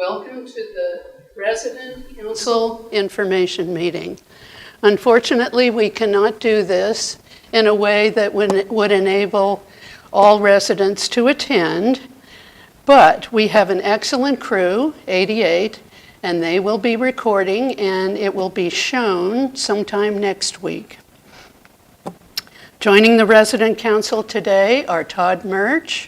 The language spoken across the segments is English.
Welcome to the Resident Council Information Meeting. Unfortunately, we cannot do this in a way that would enable all residents to attend, but we have an excellent crew, 88, and they will be recording and it will be shown sometime next week. Joining the Resident Council today are Todd Murch,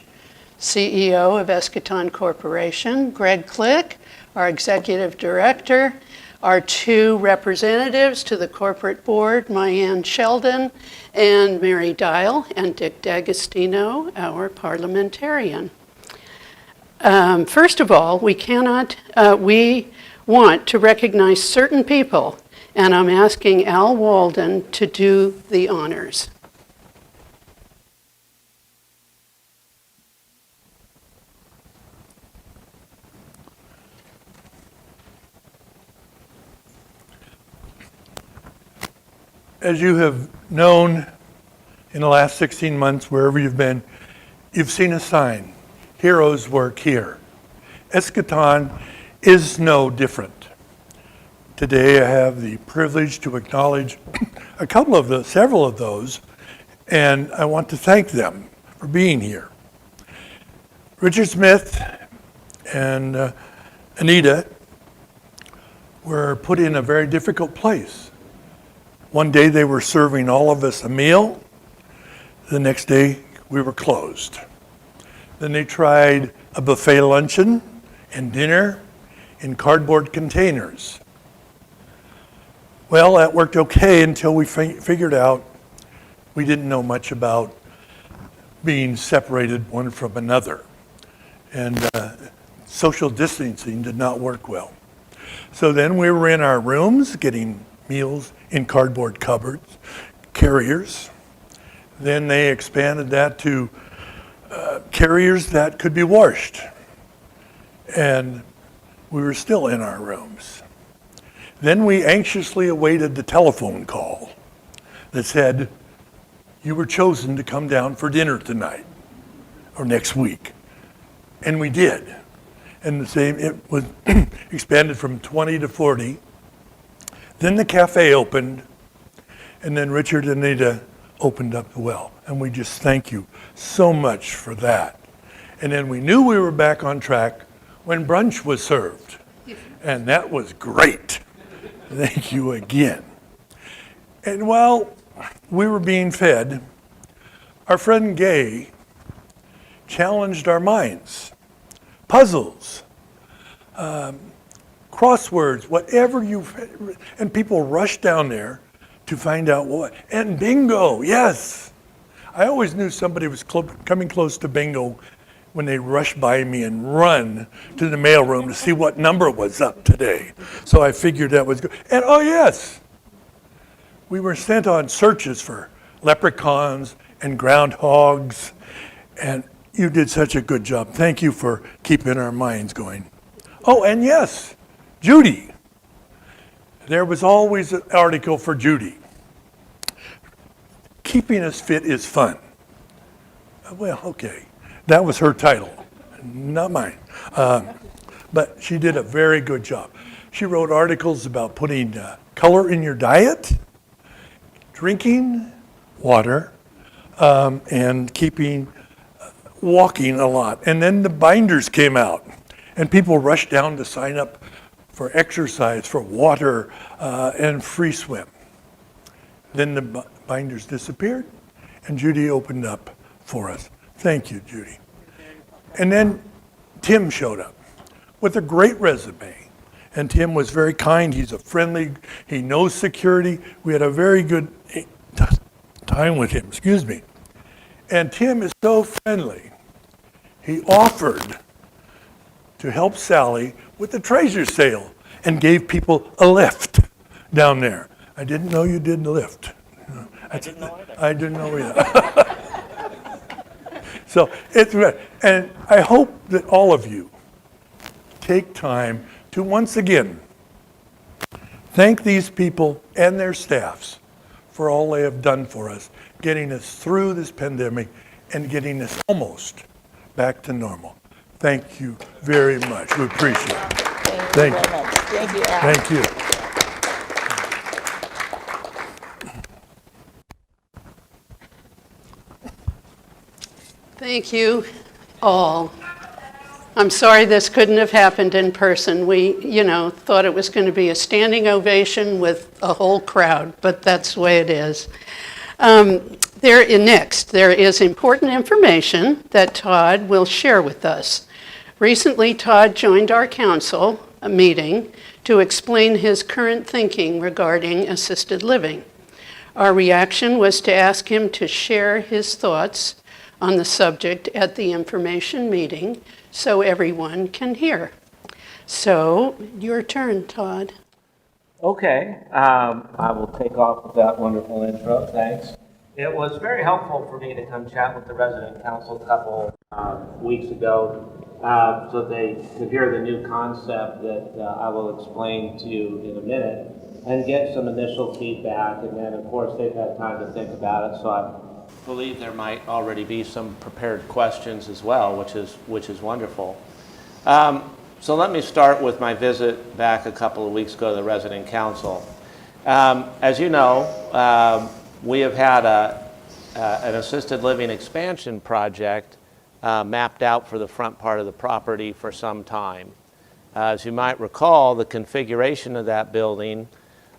CEO of Eschaton Corporation, Greg Click, our Executive Director, our two representatives to the corporate board, Mayanne Sheldon and Mary Dial, and Dick D'Agostino, our parliamentarian. First of all, we want to recognize certain people, and I'm asking Al Walden to do the honors. As you have known in the last 16 months, wherever you've been, you've seen a sign, Heroes Work Here. Eschaton is no different. Today I have the privilege to acknowledge several of those, and I want to thank them for being here. Richard Smith and Anita were put in a very difficult place. One day they were serving all of us a meal. The next day we were closed. Then they tried a buffet luncheon and dinner in cardboard containers. Well, that worked okay until we figured out we didn't know much about being separated one from another. And social distancing did not work well. So then we were in our rooms getting meals in cardboard cupboards, carriers. Then they expanded that to carriers that could be washed. And we were still in our rooms. Then we anxiously awaited the telephone call that said, you were chosen to come down for dinner tonight or next week. And we did. And it was expanded from 20 to 40. Then the cafe opened, and then Richard and Anita opened up the well. And we just thank you so much for that. And then we knew we were back on track when brunch was served. And that was great. Thank you again. And while we were being fed, our friend Gay challenged our minds. Puzzles. Crosswords, whatever and people rush down there to find out what. And bingo, yes. I always knew somebody was coming close to bingo when they rush by me and run to the mailroom to see what number was up today. So I figured that was good. And oh yes, we were sent on searches for leprechauns and groundhogs, and you did such a good job. Thank you for keeping our minds going. Oh, and yes, Judy. There was always an article for Judy. Keeping us fit is fun. Well, okay. That was her title, not mine. But she did a very good job. She wrote articles about putting color in your diet, drinking water, and walking a lot. And then the binders came out, and people rushed down to sign up for exercise, for water, and free swim. Then the binders disappeared, and Judy opened up for us. Thank you, Judy. And then Tim showed up with a great resume. And Tim was very kind. He's a friendly, he knows security. We had a very good time with him, And Tim is so friendly. He offered to help Sally with the treasure sale and gave people a lift down there. I didn't know you did the lift. I didn't know either. So it's good. And I hope that all of you take time to once again thank these people and their staffs for all they have done for us, getting us through this pandemic and getting us almost back to normal. Thank you very much. We appreciate it. Thank you. Very much. Thank you, Al. Thank you. Thank you all. I'm sorry this couldn't have happened in person. We, thought it was going to be a standing ovation with a whole crowd, but that's the way it is. Next, there is important information that Todd will share with us. Recently, Todd joined our council meeting to explain his current thinking regarding assisted living. Our reaction was to ask him to share his thoughts on the subject at the information meeting so everyone can hear. So, your turn, Todd. Okay, I will take off with that wonderful intro, thanks. It was very helpful for me to come chat with the resident council a couple weeks ago so they could hear the new concept that I will explain to you in a minute and get some initial feedback, and then of course they've had time to think about it, so I believe there might already be some prepared questions as well, which is wonderful. So let me start with my visit back a couple of weeks ago to the resident council. As you know, we have had an assisted living expansion project mapped out for the front part of the property for some time. As you might recall, the configuration of that building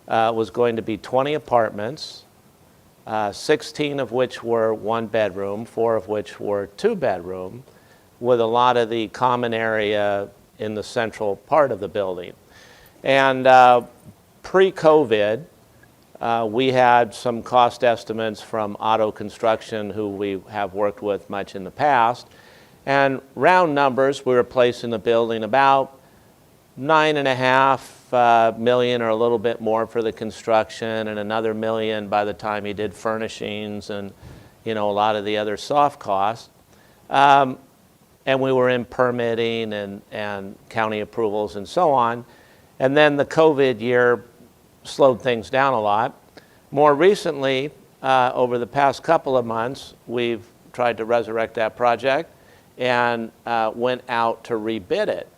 was going to be 20 apartments, 16 of which were one bedroom, 4 of which were 2 bedroom, with a lot of the common area in the central part of the building. And pre-COVID, we had some cost estimates from Auto Construction, who we have worked with much in the past. And round numbers, we were placing the building about $9.5 million or a little bit more for the construction, and another $1 million by the time he did furnishings and a lot of the other soft costs. And we were in permitting and county approvals and so on. And then the COVID year slowed things down a lot. More recently, over the past couple of months, we've tried to resurrect that project and went out to rebid it.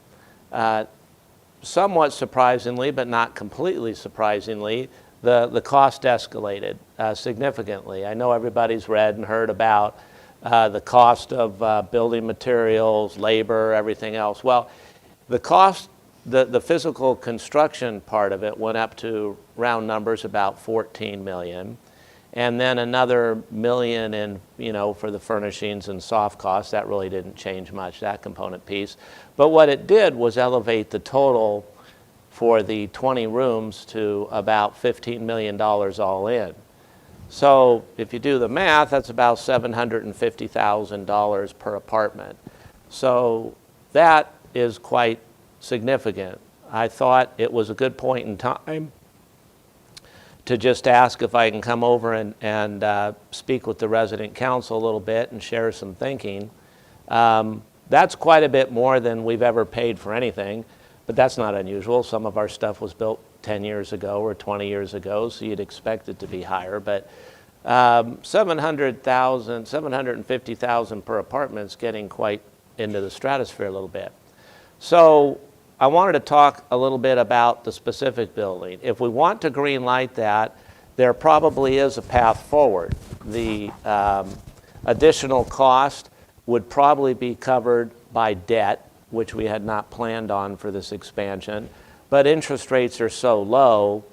Somewhat surprisingly, but not completely surprisingly, the cost escalated significantly. I know everybody's read and heard about the cost of building materials, labor, everything else. Well, the cost, the physical construction part of it went up to round numbers about $14 million. And then another $1 million in, for the furnishings and soft costs. That really didn't change much, that component piece. But what it did was elevate the total for the 20 rooms to about $15 million all in. So if you do the math, that's about $750,000 per apartment. So that is quite significant. I thought it was a good point in time to just ask if I can come over and speak with the resident council a little bit and share some thinking. That's quite a bit more than we've ever paid for anything, but that's not unusual. Some of our stuff was built 10 years ago or 20 years ago, so you'd expect it to be higher. But $750,000 per apartment is getting quite into the stratosphere a little bit. So I wanted to talk a little bit about the specific building. If we want to green light that, there probably is a path forward. The additional cost would probably be covered by debt, which we had not planned on for this expansion, but interest rates are so low,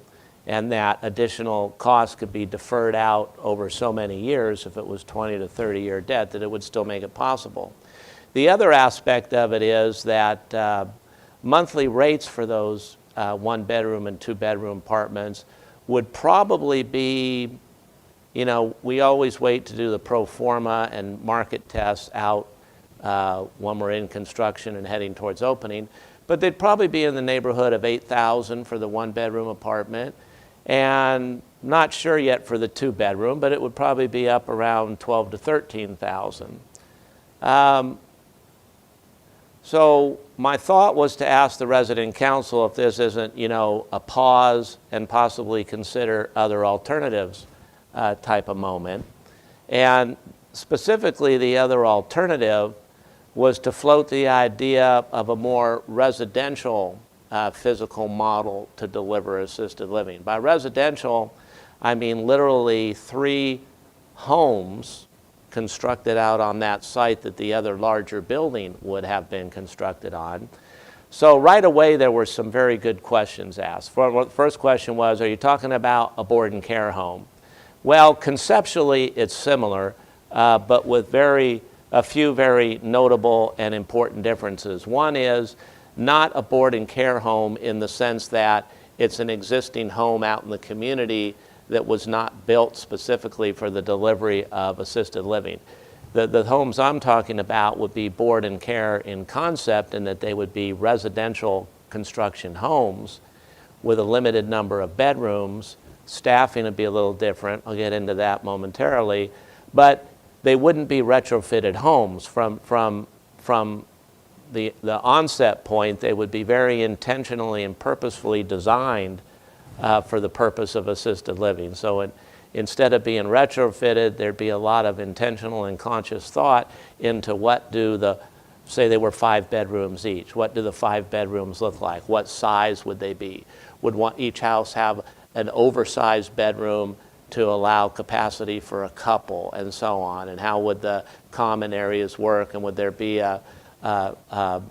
and that additional cost could be deferred out over so many years if it was 20 to 30-year debt, that it would still make it possible. The other aspect of it is that monthly rates for those 1-bedroom and 2-bedroom apartments would probably be, we always wait to do the pro forma and market tests out when we're in construction and heading towards opening, but they'd probably be in the neighborhood of $8,000 for the 1-bedroom apartment, and not sure yet for the 2-bedroom, but it would probably be up around $12,000 to $13,000. So my thought was to ask the resident council if this isn't, a pause and possibly consider other alternatives type of moment. And specifically, the other alternative was to float the idea of a more residential physical model to deliver assisted living. By residential, I mean literally 3 homes constructed out on that site that the other larger building would have been constructed on. So right away, there were some very good questions asked. First question was, are you talking about a board and care home? Well, conceptually, it's similar, but with a few very notable and important differences. One is not a board and care home in the sense that it's an existing home out in the community that was not built specifically for the delivery of assisted living. The homes I'm talking about would be board and care in concept, in that they would be residential construction homes with a limited number of bedrooms. Staffing would be a little different. I'll get into that momentarily. But they wouldn't be retrofitted homes. From the onset point, they would be very intentionally and purposefully designed for the purpose of assisted living. So instead of being retrofitted, there'd be a lot of intentional and conscious thought into what do say they were 5 bedrooms each. What do the 5 bedrooms look like? What size would they be? Would each house have an oversized bedroom to allow capacity for a couple, and so on? And how would the common areas work? And would there be a toileting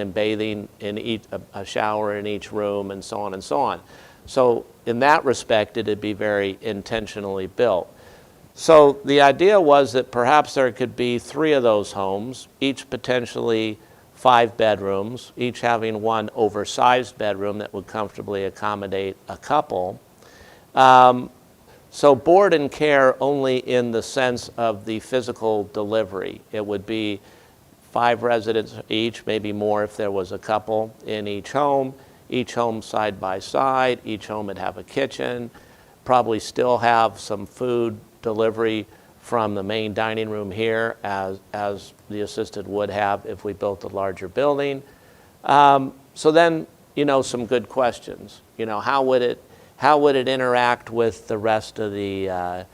and bathing in a shower in each room, and so on and so on? So in that respect, it'd be very intentionally built. So the idea was that perhaps there could be 3 of those homes, each potentially 5 bedrooms, each having one oversized bedroom that would comfortably accommodate a couple. So board and care only in the sense of the physical delivery. It would be 5 residents each, maybe more if there was a couple in each home side by side. Each home would have a kitchen, probably still have some food delivery from the main dining room here, as the assisted would have if we built a larger building. So then, some good questions. How would it interact with the rest of the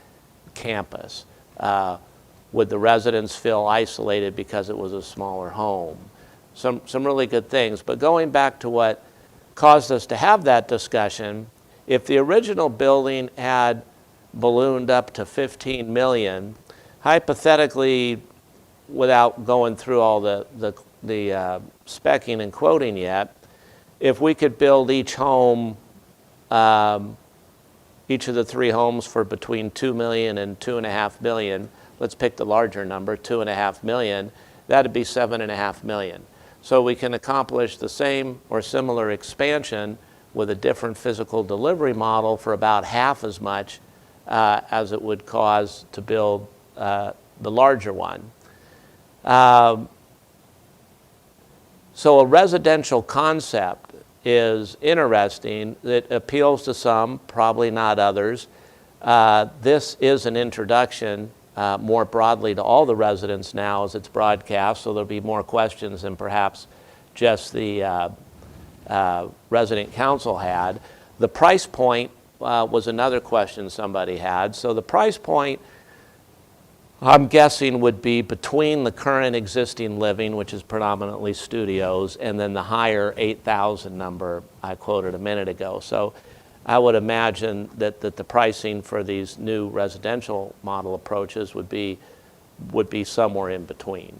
campus? Would the residents feel isolated because it was a smaller home? Some really good things. But going back to what caused us to have that discussion, if the original building had ballooned up to 15 million, hypothetically, without going through all the specking and quoting yet, if we could build each home, each of the 3 homes for between 2 million and 2.5 million, let's pick the larger number, 2.5 million, that'd be 7.5 million. So we can accomplish the same or similar expansion with a different physical delivery model for about half as much as it would cost to build the larger one. So a residential concept is interesting. It appeals to some, probably not others. This is an introduction more broadly to all the residents now as it's broadcast, so there'll be more questions than perhaps just the resident council had. The price point was another question somebody had. So the price point, I'm guessing, would be between the current existing living, which is predominantly studios, and then the higher 8,000 number I quoted a minute ago. So I would imagine that the pricing for these new residential model approaches would be somewhere in between.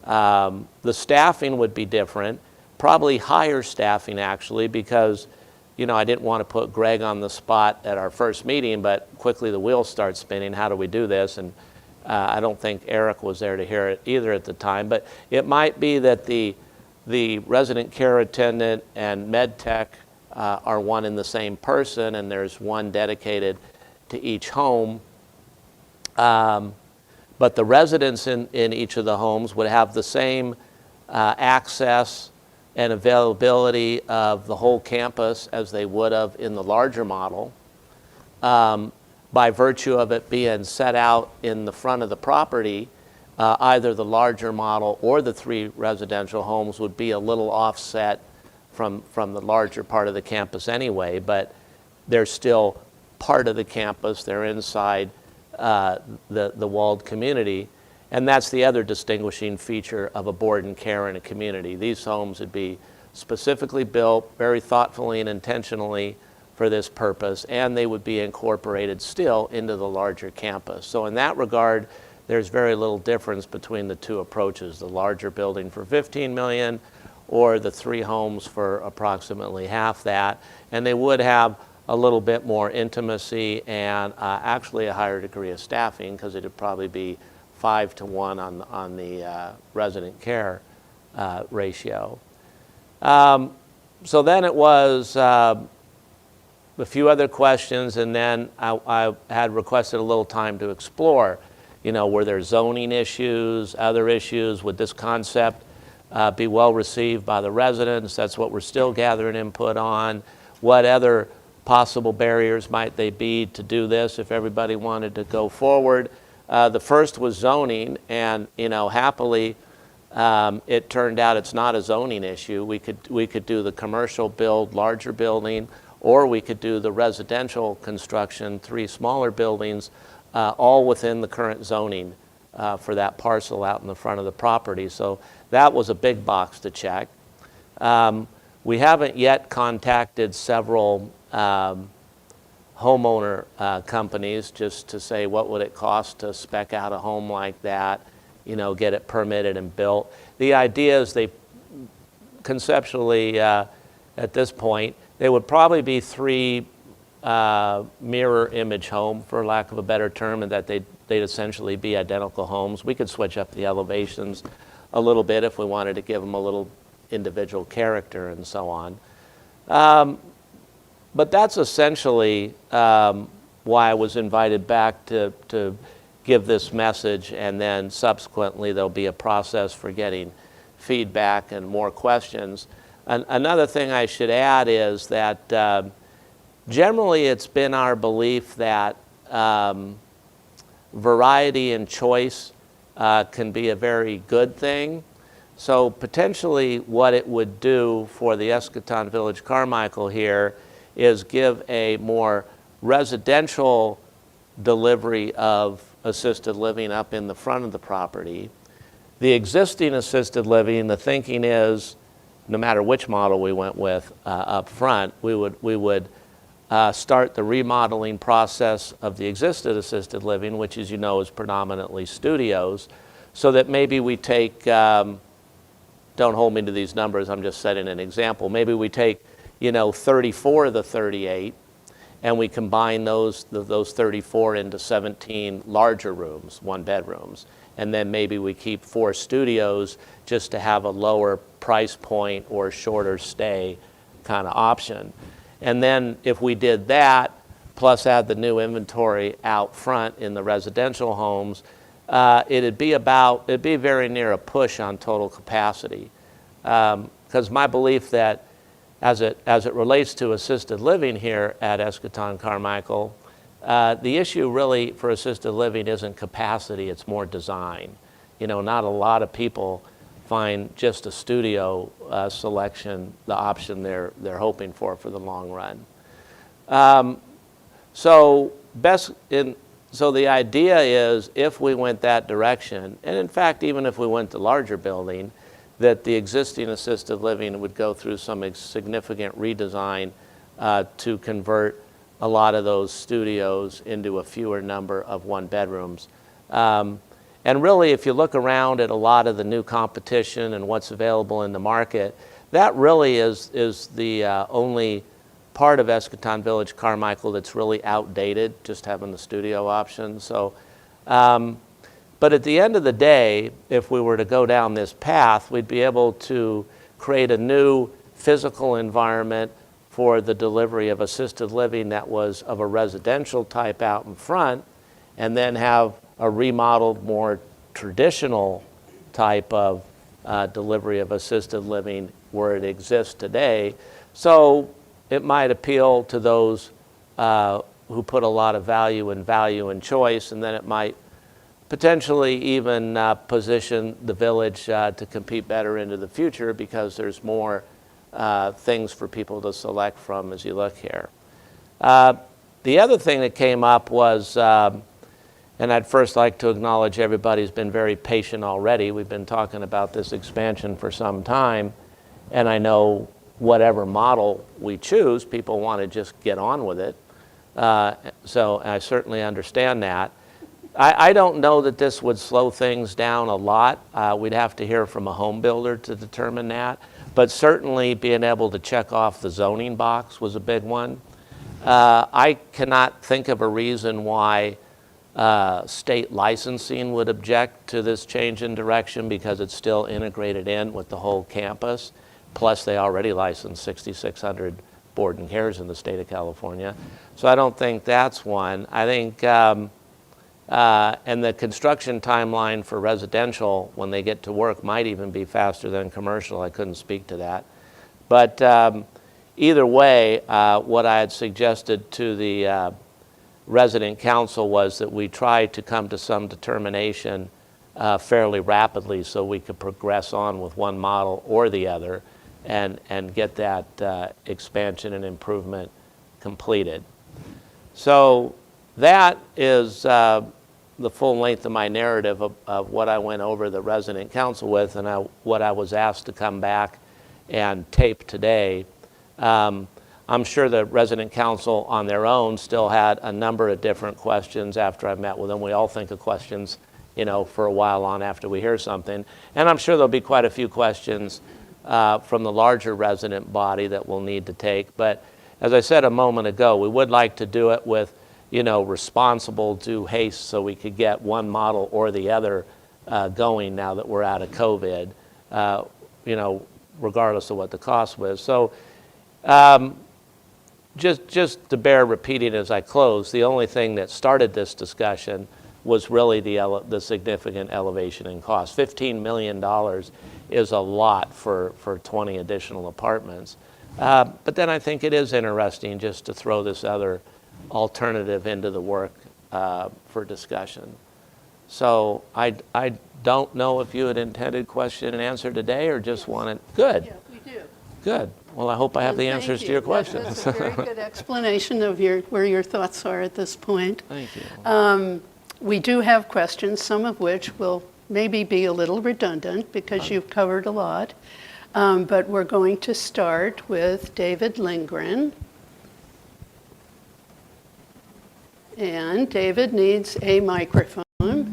The staffing would be different, probably higher staffing actually, because I didn't want to put Greg on the spot at our first meeting, but quickly the wheels start spinning. How do we do this? And I don't think Eric was there to hear it either at the time, but it might be that the resident care attendant and med tech are one and the same person, and there's one dedicated to each home. But the residents in each of the homes would have the same access and availability of the whole campus as they would have in the larger model, by virtue of it being set out in the front of the property. Either the larger model or the 3 residential homes would be a little offset from the larger part of the campus anyway, but they're still part of the campus. They're inside the walled community. And that's the other distinguishing feature of a board and care in a community. These homes would be specifically built very thoughtfully and intentionally for this purpose, and they would be incorporated still into the larger campus. So in that regard, there's very little difference between the two approaches, the larger building for 15 million or the 3 homes for approximately half that. And they would have a little bit more intimacy and actually a higher degree of staffing, because it would probably be 5 to 1 on the resident care ratio. So then it was a few other questions, and then I had requested a little time to explore. You know, were there zoning issues, other issues? Would this concept be well received by the residents? That's what we're still gathering input on. What other possible barriers might they be to do this if everybody wanted to go forward? The first was zoning, and you know, happily, it turned out it's not a zoning issue. We could do the commercial build, larger building, or we could do the residential construction, 3 smaller buildings, all within the current zoning for that parcel out in the front of the property. So that was a big box to check. We haven't yet contacted several homeowner companies just to say what would it cost to spec out a home like that, you know, get it permitted and built. The idea is they conceptually, at this point, they would probably be 3 mirror image home, for lack of a better term, and that they'd essentially be identical homes. We could switch up the elevations a little bit if we wanted to give them a little individual character and so on. But that's essentially why I was invited back to give this message, and then subsequently there'll be a process for getting feedback and more questions. Another thing I should add is that generally it's been our belief that variety and choice can be a very good thing. So potentially what it would do for the Eschaton Village Carmichael here is give a more residential delivery of assisted living up in the front of the property. The existing assisted living, the thinking is, no matter which model we went with up front, we would start the remodeling process of the existing assisted living, which, as you know, is predominantly studios, so that maybe we take, don't hold me to these numbers, I'm just setting an example, maybe we take, you know, 34 of the 38, and we combine those 34 into 17 larger rooms, 1-bedrooms. And then maybe we keep 4 studios just to have a lower price point or shorter stay kind of option. And then if we did that, plus add the new inventory out front in the residential homes, it'd be very near a push on total capacity. Because my belief that as it relates to assisted living here at Eschaton Carmichael, the issue really for assisted living isn't capacity, it's more design. You know, not a lot of people find just a studio selection the option they're hoping for the long run. So the idea is, if we went that direction, and in fact even if we went to larger building, that the existing assisted living would go through some significant redesign to convert a lot of those studios into a fewer number of 1-bedrooms. And really, if you look around at a lot of the new competition and what's available in the market, that really is the only part of Eschaton Village Carmichael that's really outdated, just having the studio option. So, but at the end of the day, if we were to go down this path, we'd be able to create a new physical environment for the delivery of assisted living that was of a residential type out in front, and then have a remodeled, more traditional type of delivery of assisted living where it exists today. So it might appeal to those who put a lot of value and choice, and then it might potentially even position the village to compete better into the future, because there's more things for people to select from as you look here. The other thing that came up was, and And I'd first like to acknowledge everybody's been very patient already. We've been talking about this expansion for some time, and I know whatever model we choose, people want to just get on with it. So I certainly understand that. I don't know that this would slow things down a lot. We'd have to hear from a home builder to determine that. But certainly being able to check off the zoning box was a big one. I cannot think of a reason why state licensing would object to this change in direction, because it's still integrated in with the whole campus. Plus, they already license 6,600 board and cares in the state of California. So I don't think that's one. I think, and the construction timeline for residential when they get to work might even be faster than commercial. I couldn't speak to that. But either way, what I had suggested to the resident council was that we try to come to some determination fairly rapidly so we could progress on with one model or the other and get that expansion and improvement completed. So that is the full length of my narrative of what I went over the resident council with, and what I was asked to come back and tape today. I'm sure the resident council on their own still had a number of different questions after I met with them. We all think of questions, for a while on after we hear something. And I'm sure there'll be quite a few questions from the larger resident body that we'll need to take. But as I said a moment ago, we would like to do it with, responsible due haste so we could get one model or the other going now that we're out of COVID, regardless of what the cost was. So just to bear repeating as I close, the only thing that started this discussion was really the significant elevation in cost. $15 million is a lot for 20 additional apartments. But then I think it is interesting just to throw this other alternative into the work for discussion. So I don't know if you had intended question and answer today or just wanted, good. Yeah, we do. Good. Well, I hope I have the Thank answers to you. your questions. That's a very good explanation of where your thoughts are at this point. Thank you. We do have questions, some of which will maybe be a little redundant because you've covered a lot. But we're going to start with David Lindgren. And David needs a microphone. I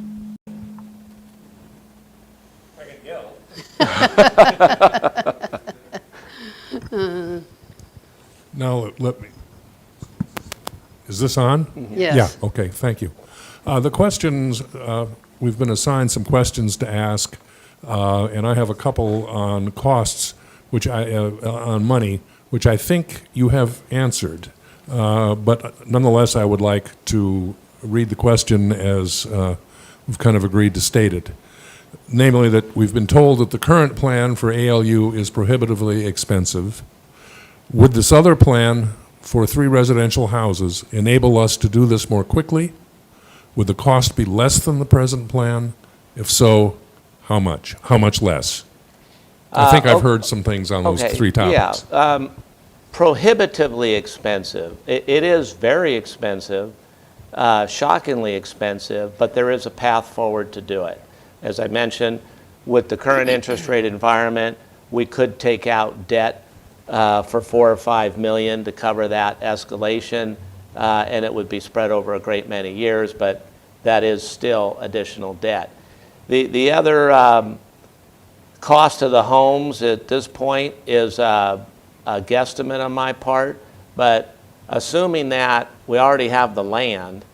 can yell. Now, let me, is this on? Yes. Yeah, okay, thank you. The questions, we've been assigned some questions to ask, and I have a couple on costs, on money, which I think you have answered. But nonetheless, I would like to read the question as we've kind of agreed to state it. Namely, that we've been told that the current plan for ALU is prohibitively expensive. Would this other plan for 3 residential houses enable us to do this more quickly? Would the cost be less than the present plan? If so, how much? How much less? I think I've heard some things on those 3 topics. Yeah. Prohibitively expensive. It is very expensive, shockingly expensive, but there is a path forward to do it. As I mentioned, with the current interest rate environment, we could take out debt for $4 or $5 million to cover that escalation, and it would be spread over a great many years, but that is still additional debt. The other cost of the homes at this point is a guesstimate on my part, but assuming that we already have the land,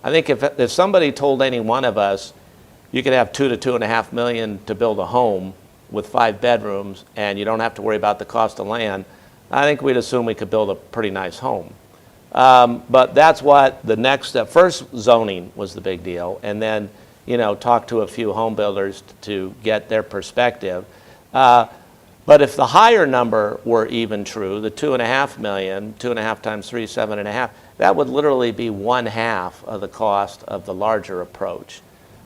I think if somebody told any one of us you could have $2 to $2.5 million to build a home with 5 bedrooms and you don't have to worry about the cost of land, I think we'd assume we could build a pretty nice home. But that's what the next step. First, zoning was the big deal, and then talk to a few home builders to get their perspective. But if the higher number were even true, the $2.5 million, 2.5 times 3, 7.5, that would literally be 1/2 of the cost of the larger approach.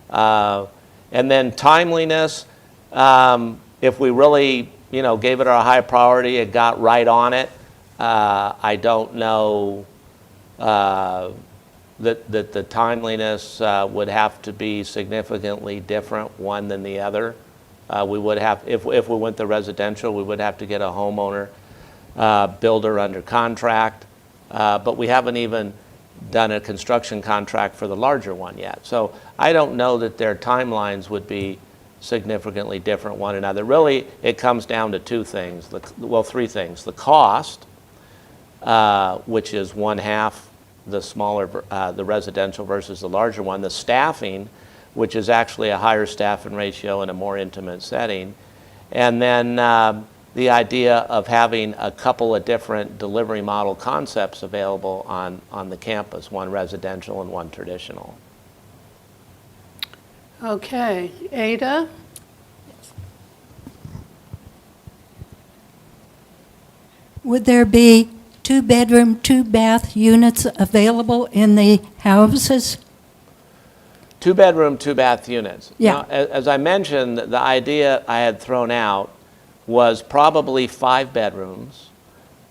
And then timeliness, if we really, gave it our high priority and got right on it, I don't know that the timeliness would have to be significantly different, one than the other. We would have, if we went the residential, we would have to get a homeowner builder under contract, but we haven't even done a construction contract for the larger one yet. So I don't know that their timelines would be significantly different one another. Really, it comes down to two things, well, three things. The cost, which is one half the smaller, the residential versus the larger one. The staffing, which is actually a higher staffing ratio in a more intimate setting. And then the idea of having a couple of different delivery model concepts available on the campus, one residential and one traditional. Okay, Ada? Would there be 2-bedroom, 2-bath units available in the houses? 2-bedroom, 2-bath units. Yeah. Now, as I mentioned, the idea I had thrown out was probably 5 bedrooms,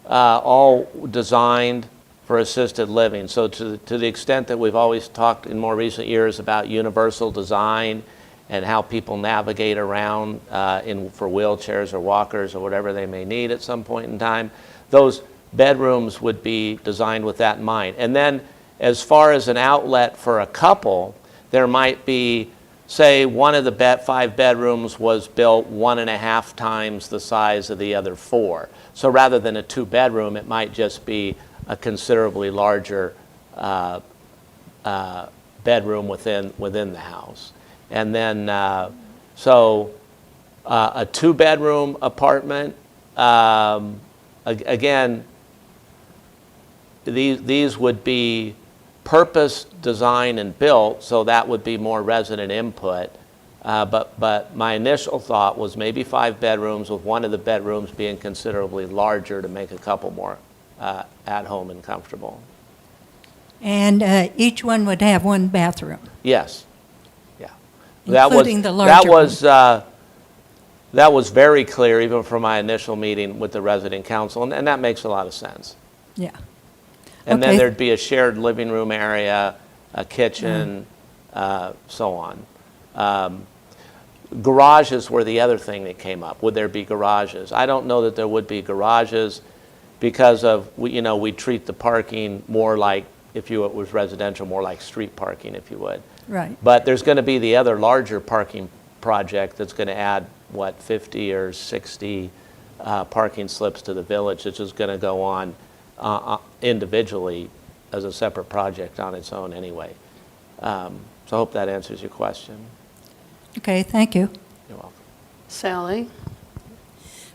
all designed for assisted living. So to the extent that we've always talked in more recent years about universal design and how people navigate around for wheelchairs or walkers or whatever they may need at some point in time, those bedrooms would be designed with that in mind. And then as far as an outlet for a couple, there might be, say, one of the 5 bedrooms was built 1.5 times the size of the other 4. So rather than a 2-bedroom, it might just be a considerably larger bedroom within the house. And then, a 2-bedroom apartment, again, these would be purpose designed and built, so that would be more resident input. But my initial thought was maybe 5 bedrooms, with one of the bedrooms being considerably larger to make a couple more at home and comfortable. And each one would have 1 bathroom? Yes. Yeah. Including the larger That was very clear even from my initial meeting with the resident council, and that makes a lot of sense. Yeah. And then Okay. there'd be a shared living room area, a kitchen, so on. Garages were the other thing that came up. Would there be garages? I don't know that there would be garages because of, we treat the parking more like, it was residential, more like street parking, if you would. Right. But there's going to be the other larger parking project that's going to add, 50 or 60 parking slips to the village, which is going to go on individually as a separate project on its own anyway. So I hope that answers your question. Okay, thank you. You're welcome. Sally?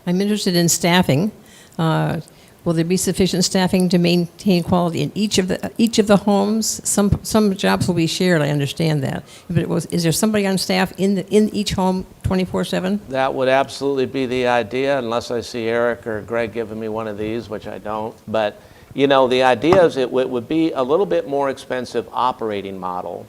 I'm interested in staffing. Will there be sufficient staffing to maintain quality in each of the homes? Some jobs will be shared, I understand that. But is there somebody on staff in each home 24/7? That would absolutely be the idea, unless I see Eric or Greg giving me one of these, which I don't. But, the idea is it would be a little bit more expensive operating model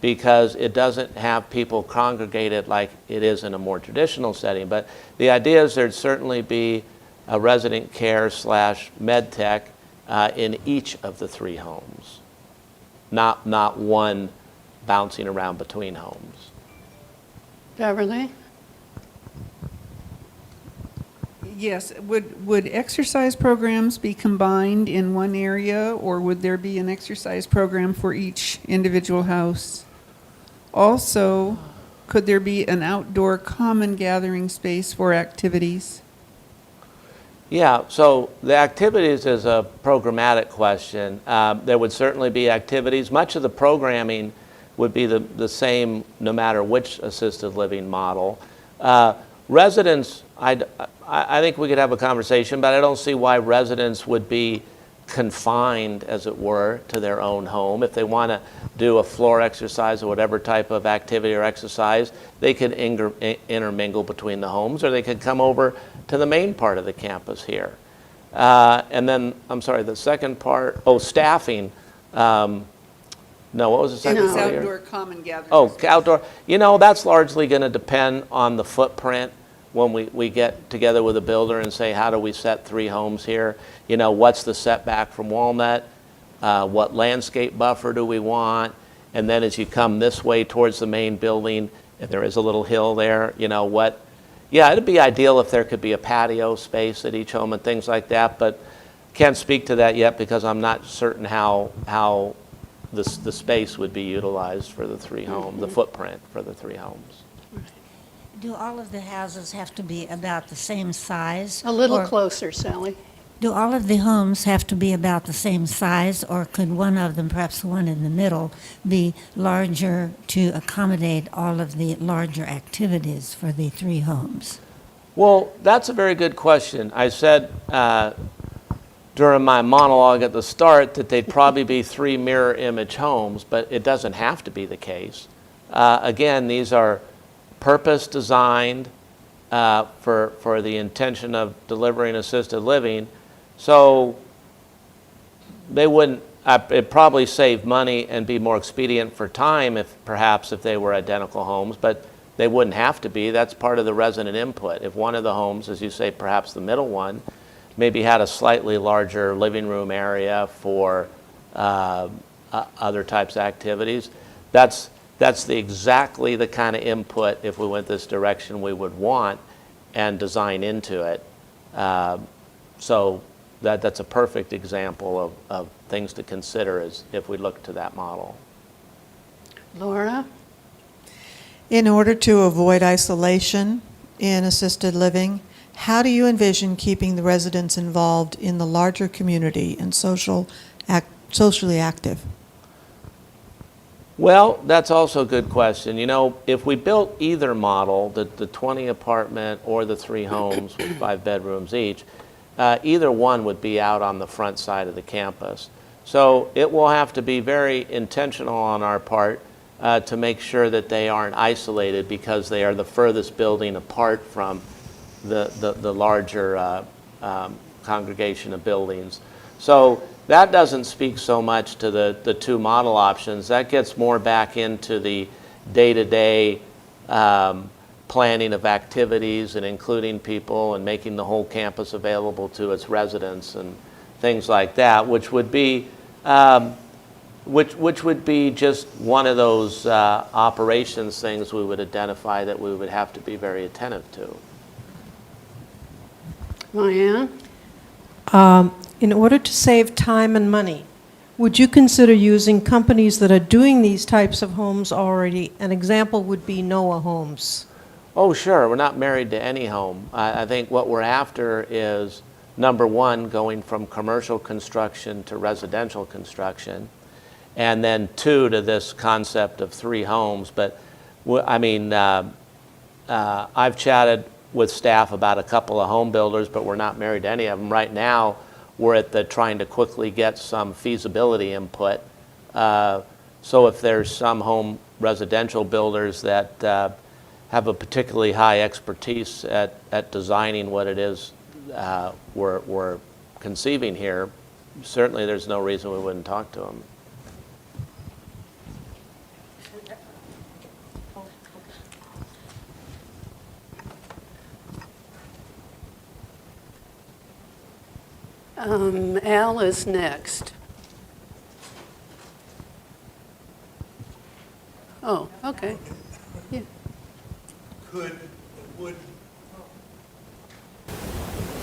because it doesn't have people congregated like it is in a more traditional setting. But the idea is there'd certainly be a resident care / med tech in each of the 3 homes, not one bouncing around between homes. Beverly? Yes, would exercise programs be combined in one area, or would there be an exercise program for each individual house? Also, could there be an outdoor common gathering space for activities? Yeah, so the activities is a programmatic question. There would certainly be activities. Much of the programming would be the same no matter which assisted living model. Residents, I think we could have a conversation, but I don't see why residents would be confined, as it were, to their own home. If they want to do a floor exercise or whatever type of activity or exercise, they could intermingle between the homes, or they could come over to the main part of the campus here. And then, I'm sorry, the second part, staffing. No, what was the second It's part here? outdoor common gathering. Oh, outdoor. That's largely going to depend on the footprint when we get together with a builder and say, how do we set 3 homes here? What's the setback from Walnut? What landscape buffer do we want? And then as you come this way towards the main building, if there is a little hill there, you know, yeah, it'd be ideal if there could be a patio space at each home and things like that, but can't speak to that yet because I'm not certain how the space would be utilized for the three homes, the footprint for the three homes. Do all of the houses have to be about the same size? A little or closer, Sally. Do all of the homes have to be about the same size, or could one of them, perhaps the one in the middle, be larger to accommodate all of the larger activities for the three homes? Well, that's a very good question. I said during my monologue at the start that they'd probably be three mirror image homes, but it doesn't have to be the case. Again, these are purpose designed for the intention of delivering assisted living. So they wouldn't, it'd probably save money and be more expedient for time if they were identical homes, but they wouldn't have to be. That's part of the resident input. If one of the homes, as you say, perhaps the middle one, maybe had a slightly larger living room area for other types of activities, that's exactly the kind of input, if we went this direction, we would want and design into it. So that's a perfect example of things to consider as if we look to that model. Laura? In order to avoid isolation in assisted living, how do you envision keeping the residents involved in the larger community and socially active? Well, that's also a good question. You know, if we built either model, the 20 apartment or the three homes with 5 bedrooms each, either one would be out on the front side of the campus. So it will have to be very intentional on our part to make sure that they aren't isolated because they are the furthest building apart from the larger congregation of buildings. So that doesn't speak so much to the two model options. That gets more back into the day-to-day planning of activities and including people and making the whole campus available to its residents and things like that, which would be just one of those operations things we would identify that we would have to be very attentive to. Diane? In order to save time and money, would you consider using companies that are doing these types of homes already? An example would be Noah Homes. Oh, sure. We're not married to any home. I think what we're after is, number one, going from commercial construction to residential construction, and then two, to this concept of three homes. But, I mean, I've chatted with staff about a couple of home builders, but we're not married to any of them. Right now, we're at the trying to quickly get some feasibility input. So if there's some home residential builders that have a particularly high expertise at designing what it is we're conceiving here, certainly there's no reason we wouldn't talk to them. Al is next. Oh, okay. Yeah. Would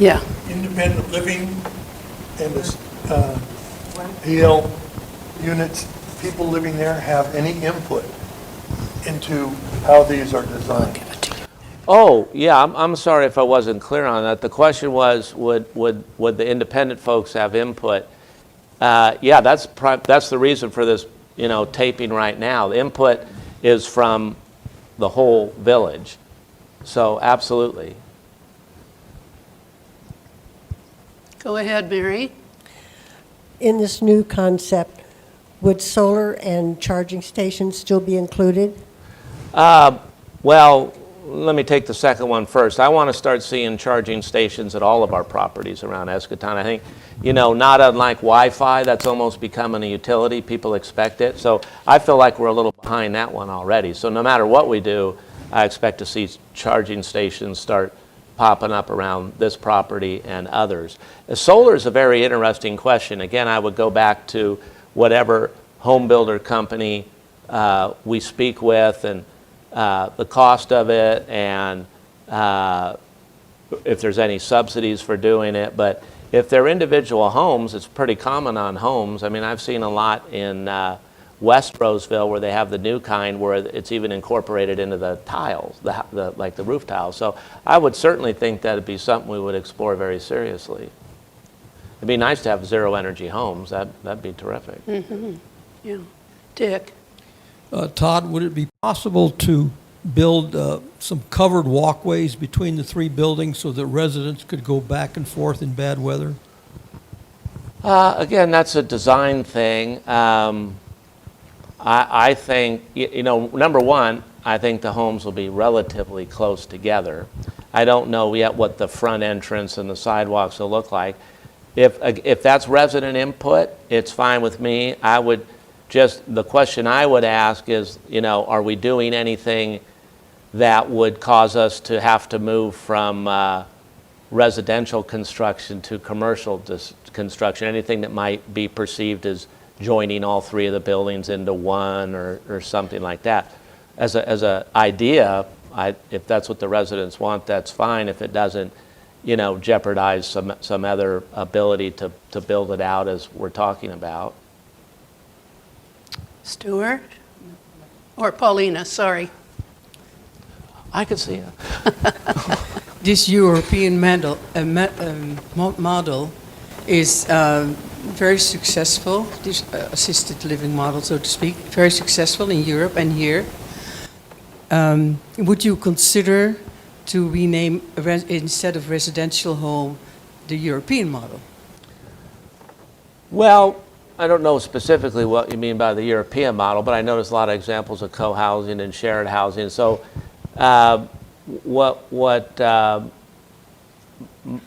Yeah. independent living and the PL units, people living there have any input into how these are designed? Oh, yeah, I'm sorry if I wasn't clear on that. The question was, would the independent folks have input? Yeah, that's the reason for this, taping right now. The input is from the whole village. So, absolutely. Go ahead, Mary. In this new concept, would solar and charging stations still be included? Well, let me take the second one first. I want to start seeing charging stations at all of our properties around Escatana. I think, not unlike Wi-Fi, that's almost becoming a utility. People expect it. So I feel like we're a little behind that one already. So no matter what we do, I expect to see charging stations start popping up around this property and others. Solar is a very interesting question. Again, I would go back to whatever home builder company we speak with, and the cost of it, and if there's any subsidies for doing it. But if they're individual homes, it's pretty common on homes. I mean, I've seen a lot in West Roseville where they have the new kind where it's even incorporated into the tiles, like the roof tiles. So I would certainly think that would be something we would explore very seriously. It'd be nice to have zero energy homes. That'd be terrific. Yeah. Dick? Todd, would it be possible to build some covered walkways between the three buildings so that residents could go back and forth in bad weather? Again, that's a design thing. I think, number one, I think the homes will be relatively close together. I don't know yet what the front entrance and the sidewalks will look like. If that's resident input, it's fine with me. The question I would ask is, are we doing anything that would cause us to have to move from residential construction to commercial construction, anything that might be perceived as joining all three of the buildings into one or something like that. As a idea, if that's what the residents want, that's fine. If it doesn't, jeopardize some other ability to build it out as we're talking about. Stuart? Or Paulina, sorry. I could see it. This European model is very successful, this assisted living model, so to speak, very successful in Europe and here. Would you consider to rename, instead of residential home, the European model? Well, I don't know specifically what you mean by the European model, but I noticed a lot of examples of co-housing and shared housing. So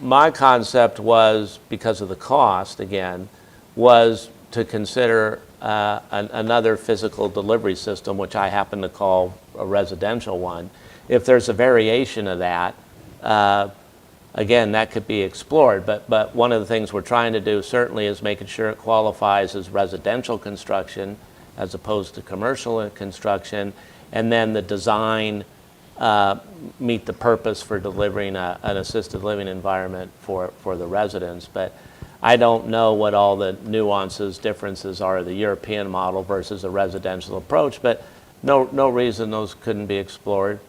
my concept was, because of the cost, again, was to consider another physical delivery system, which I happen to call a residential one. If there's a variation of that, again, that could be explored. But one of the things we're trying to do certainly is making sure it qualifies as residential construction as opposed to commercial construction, and then the design meet the purpose for delivering an assisted living environment for the residents. But I don't know what all the nuances, differences are of the European model versus a residential approach, but no reason those couldn't be explored.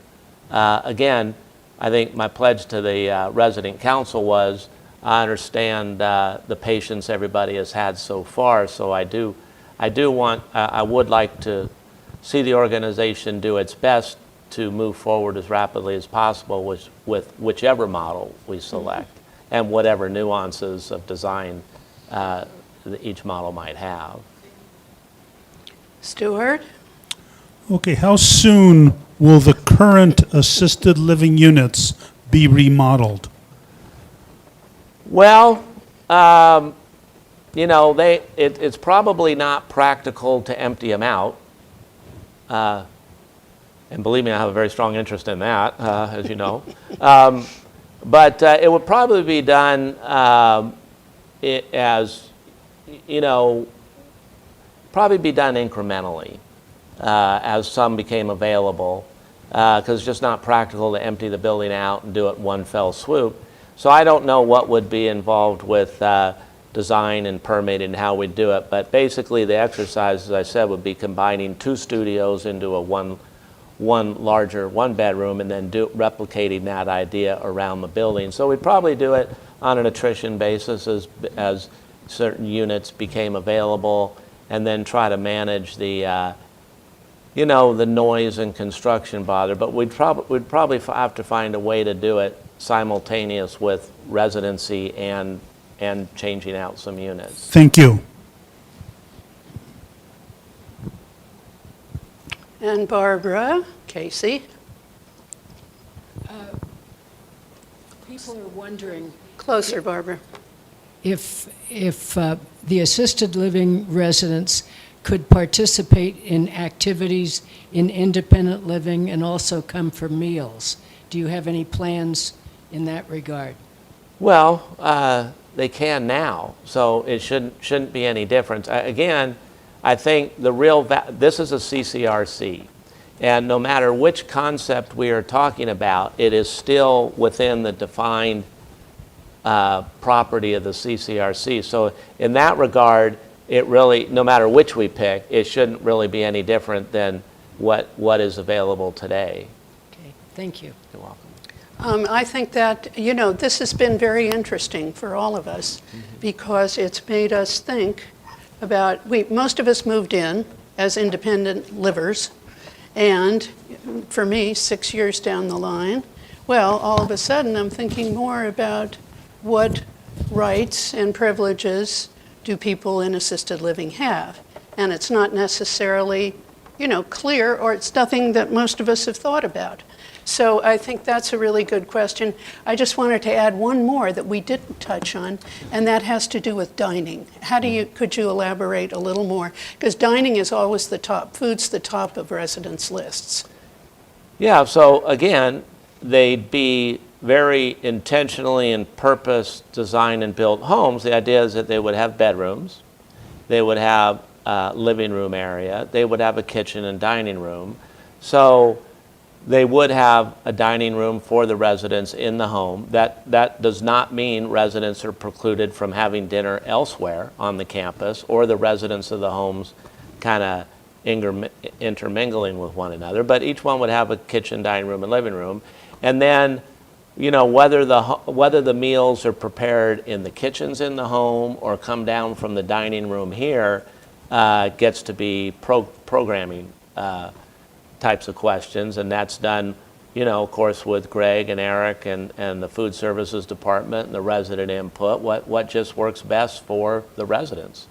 Again, I think my pledge to the resident council was, I understand the patience everybody has had so far, so I would like to see the organization do its best to move forward as rapidly as possible with whichever model we select and whatever nuances of design that each model might have. Stuart? Okay, how soon will the current assisted living units be remodeled? Well, it's probably not practical to empty them out. And believe me, I have a very strong interest in that, as you know. But it would probably be done incrementally as some became available, because it's just not practical to empty the building out and do it one fell swoop. So I don't know what would be involved with design and permitting and how we'd do it. But basically, the exercise, as I said, would be combining 2 studios into a one larger bedroom, and then replicating that idea around the building. So we'd probably do it on an attrition basis as certain units became available, and then try to manage the the noise and construction bother. But we'd probably have to find a way to do it simultaneous with residency and changing out some units. Thank you. And Barbara? Casey? People are wondering Closer, Barbara. if the assisted living residents could participate in activities in independent living and also come for meals. Do you have any plans in that regard? Well, they can now, so it shouldn't be any difference. Again, I think this is a CCRC, and no matter which concept we are talking about, it is still within the defined property of the CCRC. So in that regard, it really, no matter which we pick, it shouldn't really be any different than what is available today. Okay, thank you. You're welcome. I think that, this has been very interesting for all of us because it's made us think about, most of us moved in as independent livers, and for me, 6 years down the line, well, all of a sudden I'm thinking more about what rights and privileges do people in assisted living have? And it's not necessarily, clear, or it's nothing that most of us have thought about. So I think that's a really good question. I just wanted to add one more that we didn't touch on, and that has to do with dining. Could you elaborate a little more? Because dining is always the top, food's the top of residents' lists. Yeah, so again, they'd be very intentionally and purpose designed and built homes. The idea is that they would have bedrooms, they would have a living room area, they would have a kitchen and dining room. So they would have a dining room for the residents in the home. That does not mean residents are precluded from having dinner elsewhere on the campus, or the residents of the homes kind of intermingling with one another. But each one would have a kitchen, dining room, and living room. And then, whether the meals are prepared in the kitchens in the home or come down from the dining room here gets to be programming types of questions, and that's done, of course, with Greg and Eric and the food services department and the resident input, what just works best for the residents.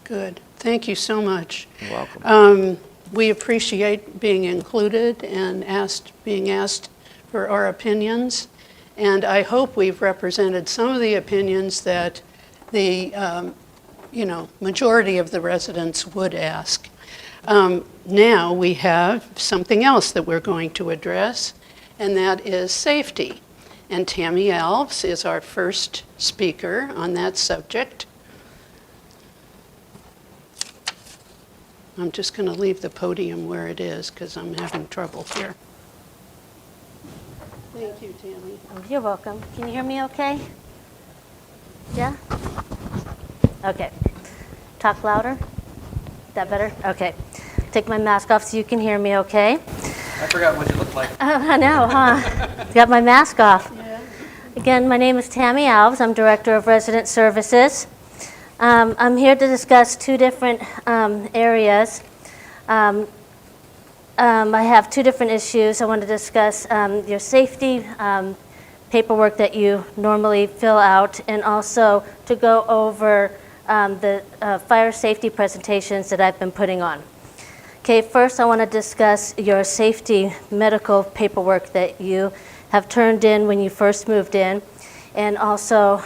Good. Thank you so much. You're welcome. We appreciate being included and being asked for our opinions, and I hope we've represented some of the opinions that the majority of the residents would ask. Now we have something else that we're going to address, and that is safety. And Tammy Alves is our first speaker on that subject. I'm just going to leave the podium where it is because I'm having trouble here. Thank you, Tammy. Oh, you're welcome. Can you hear me okay? Yeah? Okay. Talk louder? Is that better? Okay. Take my mask off so you can hear me okay. I forgot what you looked like. I know, huh? Got my mask off. Yeah. Again, my name is Tammy Alves. I'm Director of Resident Services. I'm here to discuss two different areas. I have two different issues. I want to discuss your safety paperwork that you normally fill out, and also to go over the fire safety presentations that I've been putting on. Okay, first I want to discuss your safety medical paperwork that you have turned in when you first moved in, and also,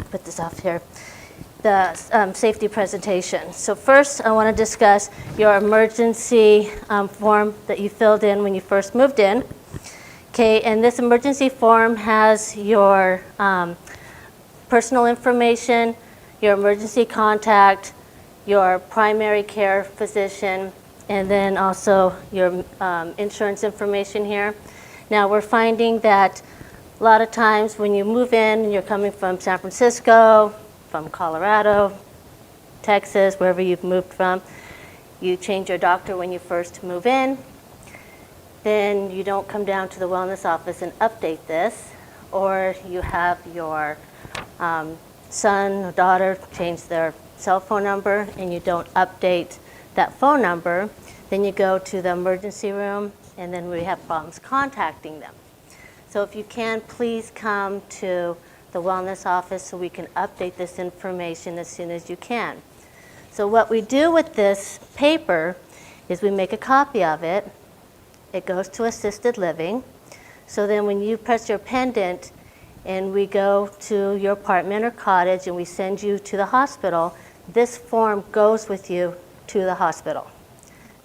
put this off here, the safety presentation. So first I want to discuss your emergency form that you filled in when you first moved in. Okay, and this emergency form has your personal information, your emergency contact, your primary care physician, and then also your insurance information here. Now we're finding that a lot of times when you move in and you're coming from San Francisco, from Colorado, Texas, wherever you've moved from, you change your doctor when you first move in, then you don't come down to the wellness office and update this, or you have your son or daughter change their cell phone number and you don't update that phone number, then you go to the emergency room and then we have problems contacting them. So if you can, please come to the wellness office so we can update this information as soon as you can. So what we do with this paper is we make a copy of it. It goes to assisted living. So then when you press your pendant and we go to your apartment or cottage and we send you to the hospital, this form goes with you to the hospital.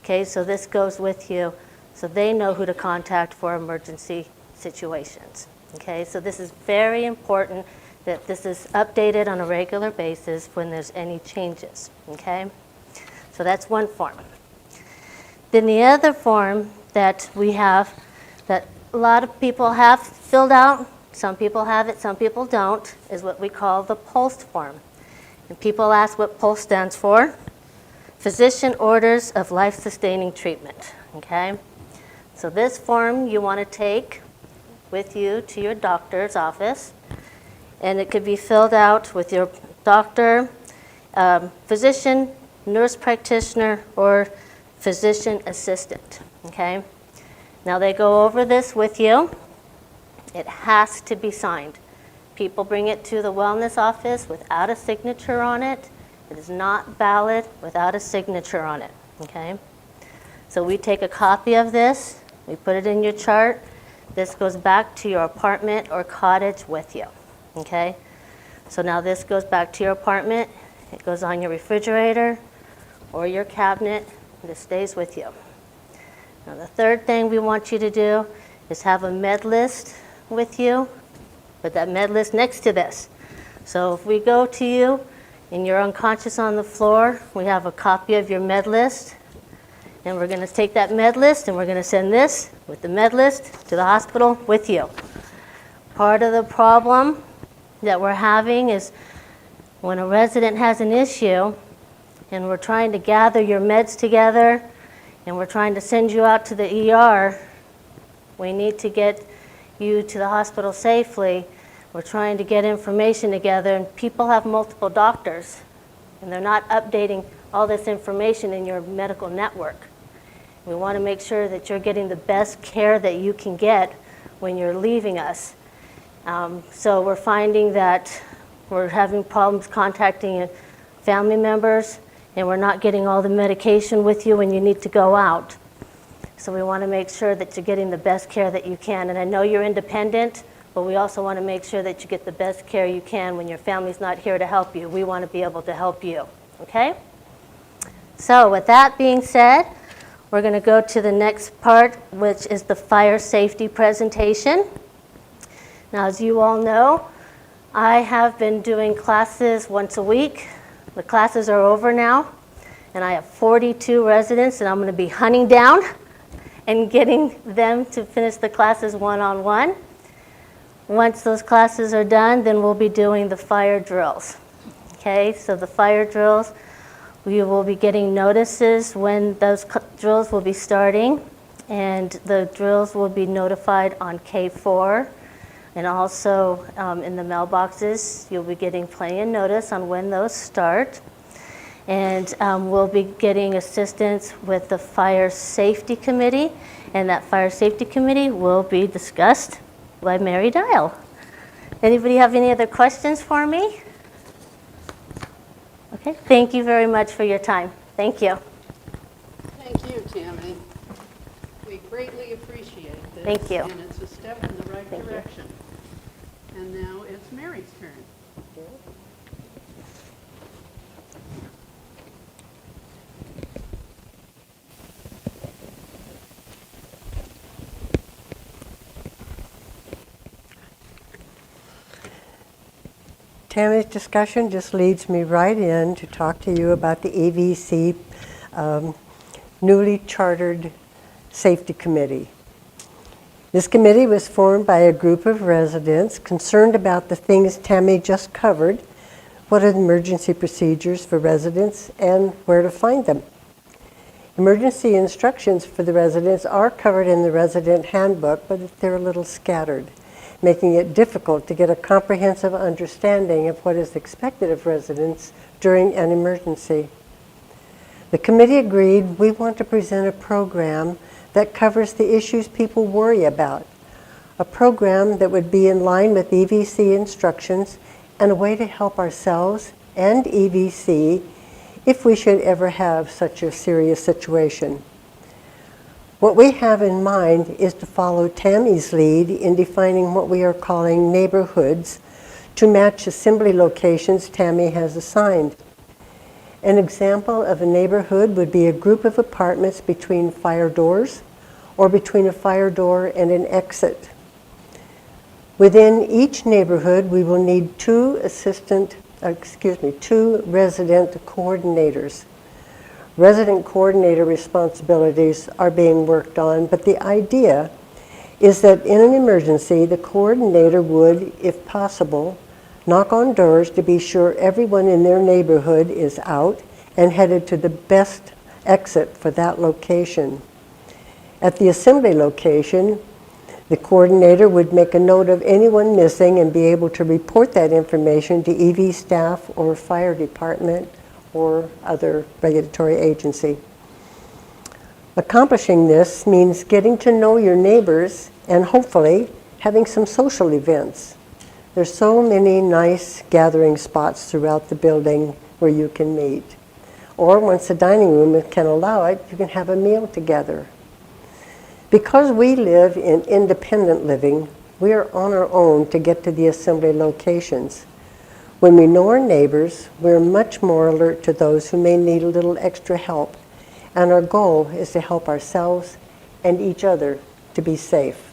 Okay, so this goes with you so they know who to contact for emergency situations. Okay, so this is very important that this is updated on a regular basis when there's any changes. Okay, so that's one form. Then the other form that we have that a lot of people have filled out, some people have it, some people don't, is what we call the POST form. And people ask what POST stands for. Physician Orders of Life-Sustaining Treatment. Okay? So this form you want to take with you to your doctor's office, and it could be filled out with your doctor, physician, nurse practitioner, or physician assistant. Okay? Now they go over this with you. It has to be signed. People bring it to the wellness office without a signature on it. It is not valid without a signature on it. Okay? So we take a copy of this, we put it in your chart. This goes back to your apartment or cottage with you. Okay? So now this goes back to your apartment. It goes on your refrigerator or your cabinet. This stays with you. Now the third thing we want you to do is have a med list with you. Put that med list next to this. So if we go to you and you're unconscious on the floor, we have a copy of your med list. And we're going to take that med list and we're going to send this with the med list to the hospital with you. Part of the problem that we're having is when a resident has an issue and we're trying to gather your meds together and we're trying to send you out to the ER, we need to get you to the hospital safely. We're trying to get information together, and people have multiple doctors, and they're not updating all this information in your medical network. We want to make sure that you're getting the best care that you can get when you're leaving us. So we're finding that we're having problems contacting family members, and we're not getting all the medication with you when you need to go out. So we want to make sure that you're getting the best care that you can. And I know you're independent, but we also want to make sure that you get the best care you can when your family's not here to help you. We want to be able to help you, okay? So with that being said, we're going to go to the next part, which is the fire safety presentation. Now, as you all know, I have been doing classes once a week. The classes are over now, and I have 42 residents, and I'm going to be hunting down and getting them to finish the classes one-on-one. Once those classes are done, then we'll be doing the fire drills. Okay, so the fire drills, we will be getting notices when those drills will be starting, and the drills will be notified on K4, and also in the mailboxes, you'll be getting plenty of notice on when those start. And we'll be getting assistance with the Fire Safety Committee, and that Fire Safety Committee will be discussed by Mary Dial. Anybody have any other questions for me? Okay, thank you very much for your time. Thank you. Thank you, Tammy. We greatly appreciate this. Thank you. And it's a step in the right direction. And now it's Mary's turn. Tammy's discussion just leads me right in to talk to you about the EVC newly chartered safety committee. This committee was formed by a group of residents concerned about the things Tammy just covered. What are the emergency procedures for residents and where to find them? Emergency instructions for the residents are covered in the resident handbook, but they're a little scattered, making it difficult to get a comprehensive understanding of what is expected of residents during an emergency. The committee agreed we want to present a program that covers the issues people worry about, a program that would be in line with EVC instructions and a way to help ourselves and EVC if we should ever have such a serious situation. What we have in mind is to follow Tammy's lead in defining what we are calling neighborhoods to match assembly locations Tammy has assigned. An example of a neighborhood would be a group of apartments between fire doors or between a fire door and an exit. Within each neighborhood, we will need two resident coordinators. Resident coordinator responsibilities are being worked on, but the idea is that in an emergency, the coordinator would, if possible, knock on doors to be sure everyone in their neighborhood is out and headed to the best exit for that location. At the assembly location, the coordinator would make a note of anyone missing and be able to report that information to EV staff or fire department or other regulatory agency. Accomplishing this means getting to know your neighbors and hopefully having some social events. There's so many nice gathering spots throughout the building where you can meet. Or once the dining room can allow it, you can have a meal together. Because we live in independent living, we are on our own to get to the assembly locations. When we know our neighbors, we're much more alert to those who may need a little extra help, and our goal is to help ourselves and each other to be safe.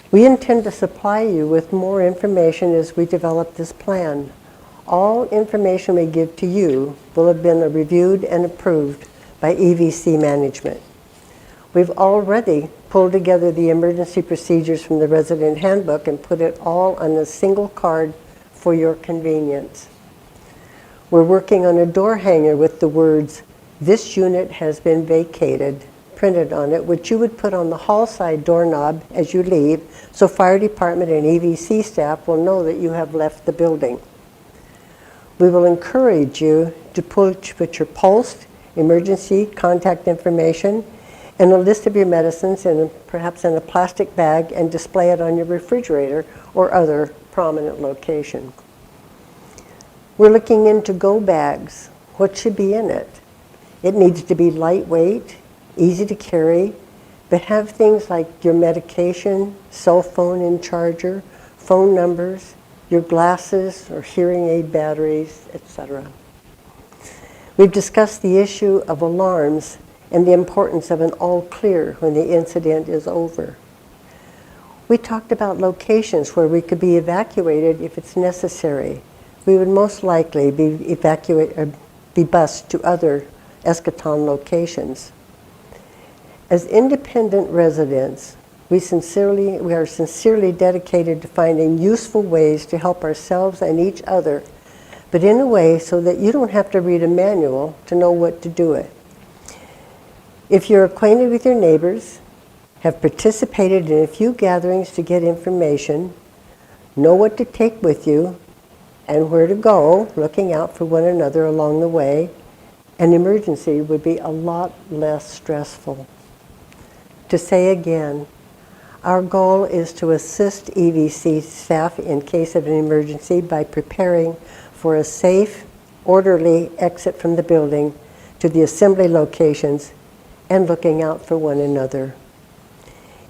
We intend to supply you with more information as we develop this plan. All information we give to you will have been reviewed and approved by EVC management. We've already pulled together the emergency procedures from the resident handbook and put it all on a single card for your convenience. We're working on a door hanger with the words, "This unit has been vacated," printed on it, which you would put on the hall side doorknob as you leave, so fire department and EVC staff will know that you have left the building. We will encourage you to put your pulse, emergency contact information, and a list of your medicines perhaps in a plastic bag and display it on your refrigerator or other prominent location. We're looking into go bags. What should be in it? It needs to be lightweight, easy to carry, but have things like your medication, cell phone and charger, phone numbers, your glasses or hearing aid batteries, etc. We've discussed the issue of alarms and the importance of an all clear when the incident is over. We talked about locations where we could be evacuated if it's necessary. We would most likely be bused to other eschaton locations. As independent residents, we are sincerely dedicated to finding useful ways to help ourselves and each other, but in a way so that you don't have to read a manual to know what to do it. If you're acquainted with your neighbors, have participated in a few gatherings to get information, know what to take with you, and where to go, looking out for one another along the way, an emergency would be a lot less stressful. To say again, our goal is to assist EVC staff in case of an emergency by preparing for a safe, orderly exit from the building to the assembly locations and looking out for one another.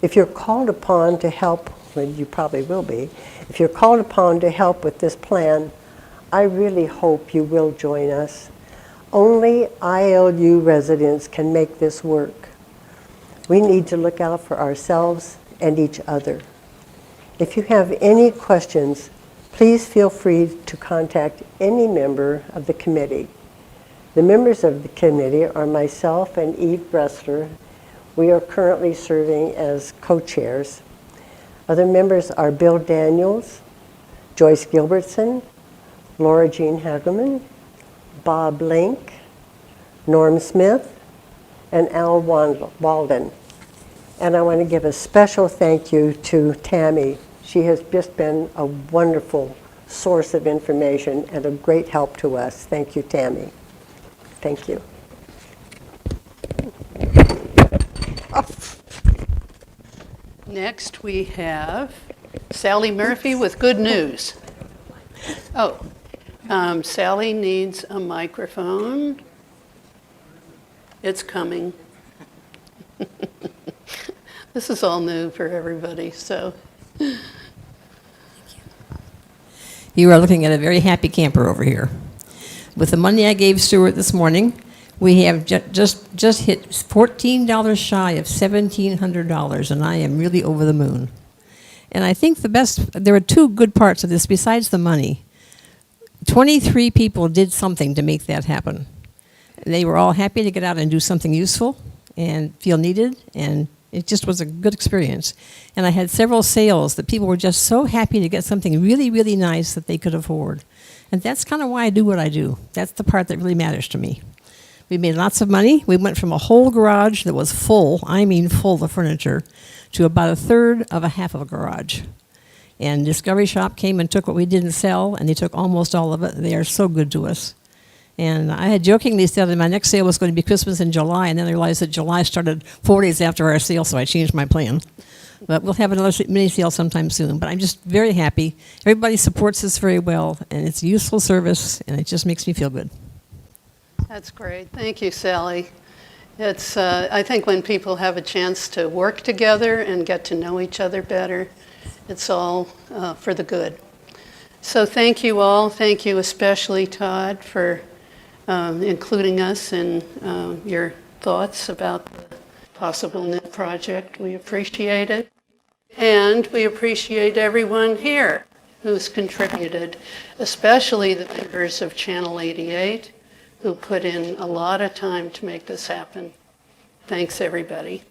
If you're called upon to help, well, you probably will be, if you're called upon to help with this plan, I really hope you will join us. Only ILU residents can make this work. We need to look out for ourselves and each other. If you have any questions, please feel free to contact any member of the committee. The members of the committee are myself and Eve Bressler. We are currently serving as co-chairs. Other members are Bill Daniels, Joyce Gilbertson, Laura Jean Hagelman, Bob Link, Norm Smith, and Al Walden. And I want to give a special thank you to Tammy. She has just been a wonderful source of information and a great help to us. Thank you, Tammy. Thank you. Next, we have Sally Murphy with good news. Oh, Sally needs a microphone. It's coming. This is all new for everybody, so. You are looking at a very happy camper over here. With the money I gave Stuart this morning, We have just hit $14 shy of $1,700, and I am really over the moon. And I think there are two good parts of this besides the money. 23 people did something to make that happen. They were all happy to get out and do something useful and feel needed, and it just was a good experience. And I had several sales that people were just so happy to get something really, really nice that they could afford. And that's kind of why I do what I do. That's the part that really matters to me. We made lots of money. We went from a whole garage that was full, I mean full of furniture, to about a third of a half of a garage. And Discovery Shop came and took what we didn't sell, and they took almost all of it. They are so good to us. And I had jokingly said that my next sale was going to be Christmas in July, and then I realized that July started 4 days after our sale, so I changed my plan. But we'll have another mini sale sometime soon. But I'm just very happy. Everybody supports us very well, and it's a useful service, and it just makes me feel good. That's great. Thank you, Sally. It's, I think when people have a chance to work together and get to know each other better, it's all for the good. So thank you all. Thank you especially, Todd, for including us in your thoughts about the possible NIT project. We appreciate it. And we appreciate everyone here who's contributed, especially the members of Channel 88, who put in a lot of time to make this happen. Thanks, everybody.